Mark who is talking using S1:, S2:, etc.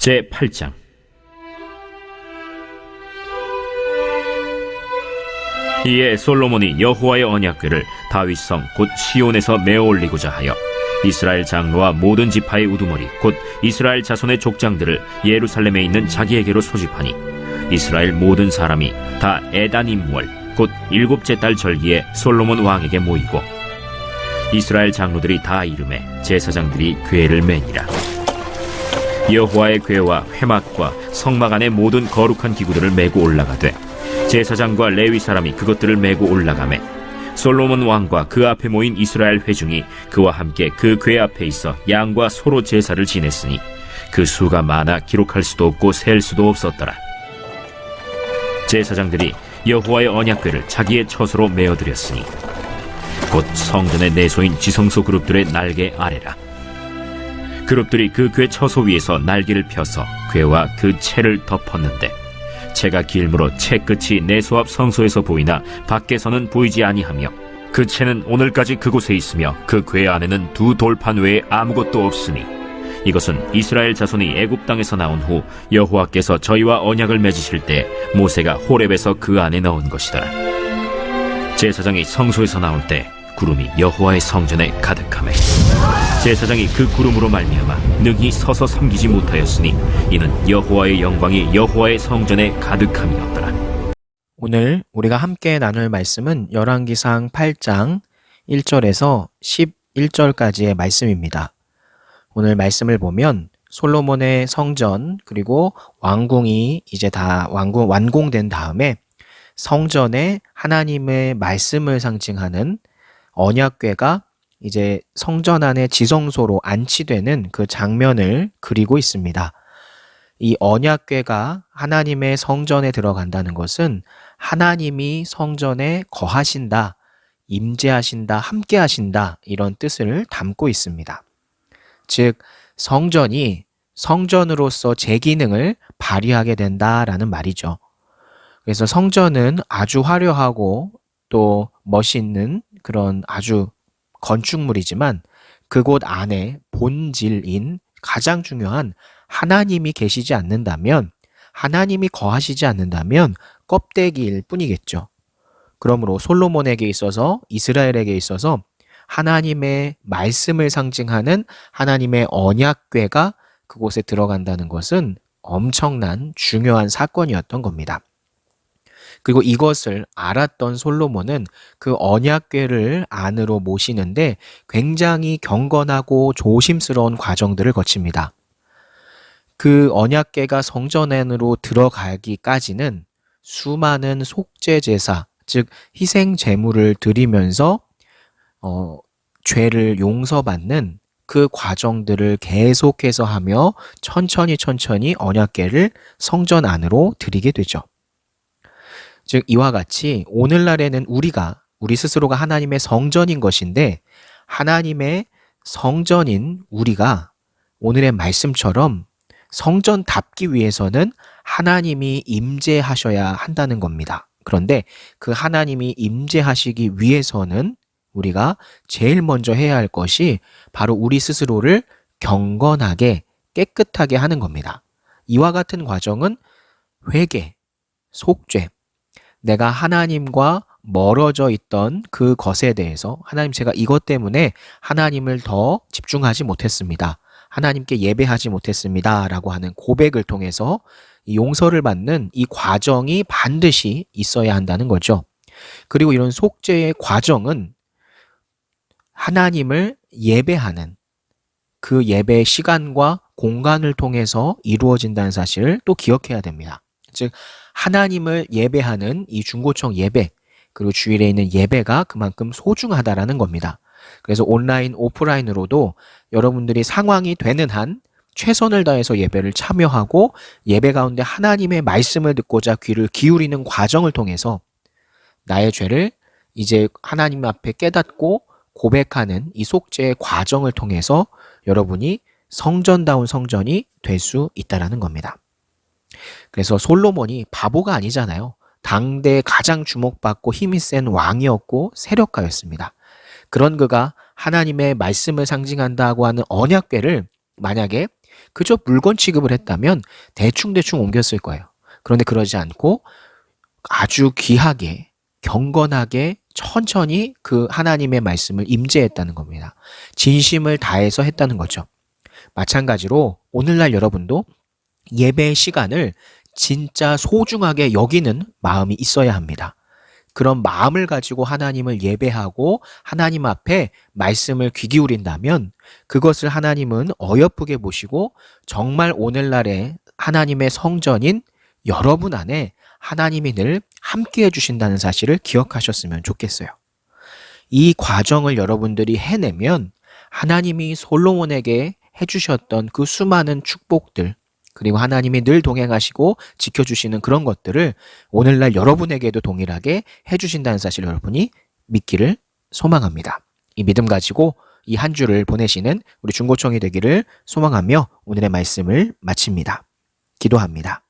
S1: 제8장. 이에 솔로몬이 여호와의 언약궤를 다윗성 곧 시온에서 메어 올리고자 하여 이스라엘 장로와 모든 지파의 우두머리 곧 이스라엘 자손의 족장들을 예루살렘에 있는 자기에게로 소집하니 이스라엘 모든 사람이 다 에단임월 곧 일곱째 달 절기에 솔로몬 왕에게 모이고 이스라엘 장로들이 다 이름에 제사장들이 궤를 매니라. 여호와의 궤와 회막과 성막 안의 모든 거룩한 기구들을 메고 올라가되 제사장과 레위 사람이 그것들을 메고 올라가매 솔로몬 왕과 그 앞에 모인 이스라엘 회중이 그와 함께 그 궤 앞에 있어 양과 소로 제사를 지냈으니 그 수가 많아 기록할 수도 없고 셀 수도 없었더라. 제사장들이 여호와의 언약궤를 자기의 처소로 메어드렸으니 곧 성전의 내소인 지성소 그룹들의 날개 아래라. 그룹들이 그 궤 처소 위에서 날개를 펴서 궤와 그 채를 덮었는데 채가 길므로 채 끝이 내소 앞 성소에서 보이나 밖에서는 보이지 아니하며 그 채는 오늘까지 그곳에 있으며 그 궤 안에는 두 돌판 외에 아무것도 없으니 이것은 이스라엘 자손이 애굽 땅에서 나온 후 여호와께서 저희와 언약을 맺으실 때 모세가 호렙에서 그 안에 넣은 것이더라. 제사장이 성소에서 나올 때 구름이 여호와의 성전에 가득하매 제사장이 그 구름으로 말미암아 능히 서서 섬기지 못하였으니 이는 여호와의 영광이 여호와의 성전에 가득함이었더라.
S2: 오늘 우리가 함께 나눌 말씀은 열왕기상 8장 1절에서 11절까지의 말씀입니다. 오늘 말씀을 보면 솔로몬의 성전 그리고 왕궁이 이제 다 완공된 다음에 성전에 하나님의 말씀을 상징하는 언약궤가 이제 성전 안에 지성소로 안치되는 그 장면을 그리고 있습니다. 이 언약궤가 하나님의 성전에 들어간다는 것은 하나님이 성전에 거하신다, 임재하신다, 함께하신다 이런 뜻을 담고 있습니다. 즉 성전이 성전으로서 제 기능을 발휘하게 된다라는 말이죠. 그래서 성전은 아주 화려하고 또 멋있는 그런 아주 건축물이지만 그곳 안에 본질인 가장 중요한 하나님이 계시지 않는다면, 하나님이 거하시지 않는다면 껍데기일 뿐이겠죠. 그러므로 솔로몬에게 있어서, 이스라엘에게 있어서 하나님의 말씀을 상징하는 하나님의 언약궤가 그곳에 들어간다는 것은 엄청난 중요한 사건이었던 겁니다. 그리고 이것을 알았던 솔로몬은 그 언약궤를 안으로 모시는데 굉장히 경건하고 조심스러운 과정들을 거칩니다. 그 언약궤가 성전 안으로 들어가기까지는 수많은 속죄 제사, 즉 희생 제물을 드리면서 죄를 용서받는 그 과정들을 계속해서 하며 천천히 언약궤를 성전 안으로 들이게 되죠. 즉 이와 같이 오늘날에는 우리 스스로가 하나님의 성전인 것인데 하나님의 성전인 우리가 오늘의 말씀처럼 성전답기 위해서는 하나님이 임재하셔야 한다는 겁니다. 그런데 그 하나님이 임재하시기 위해서는 우리가 제일 먼저 해야 할 것이 바로 우리 스스로를 경건하게 깨끗하게 하는 겁니다. 이와 같은 과정은 회개, 속죄, 내가 하나님과 멀어져 있던 그것에 대해서 하나님 제가 이것 때문에 하나님을 더 집중하지 못했습니다. 하나님께 예배하지 못했습니다. 라고 하는 고백을 통해서 이 용서를 받는 이 과정이 반드시 있어야 한다는 거죠. 그리고 이런 속죄의 과정은 하나님을 예배하는 그 예배의 시간과 공간을 통해서 이루어진다는 사실을 또 기억해야 됩니다. 즉 하나님을 예배하는 이 중고청 예배 그리고 주일에 있는 예배가 그만큼 소중하다라는 겁니다. 그래서 온라인, 오프라인으로도 여러분들이 상황이 되는 한 최선을 다해서 예배를 참여하고 예배 가운데 하나님의 말씀을 듣고자 귀를 기울이는 과정을 통해서 나의 죄를 이제 하나님 앞에 깨닫고 고백하는 이 속죄의 과정을 통해서 여러분이 성전다운 성전이 될 수 있다는 겁니다. 그래서 솔로몬이 바보가 아니잖아요. 당대 가장 주목받고 힘이 센 왕이었고 세력가였습니다. 그런 그가 하나님의 말씀을 상징한다고 하는 언약궤를 만약에 그저 물건 취급을 했다면 대충대충 옮겼을 거예요. 그런데 그러지 않고 아주 귀하게, 경건하게, 천천히 그 하나님의 말씀을 임재했다는 겁니다. 진심을 다해서 했다는 거죠. 마찬가지로 오늘날 여러분도 예배의 시간을 진짜 소중하게 여기는 마음이 있어야 합니다. 그런 마음을 가지고 하나님을 예배하고 하나님 앞에 말씀을 귀 기울인다면 그것을 하나님은 어여쁘게 보시고 정말 오늘날의 하나님의 성전인 여러분 안에 하나님이 늘 함께 해주신다는 사실을 기억하셨으면 좋겠어요. 이 과정을 여러분들이 해내면 하나님이 솔로몬에게 해주셨던 그 수많은 축복들, 그리고 하나님이 늘 동행하시고 지켜주시는 그런 것들을 오늘날 여러분에게도 동일하게 해주신다는 사실을 여러분이 믿기를 소망합니다. 이 믿음 가지고 이 한 주를 보내시는 우리 중고청이 되기를 소망하며 오늘의 말씀을 마칩니다. 기도합니다.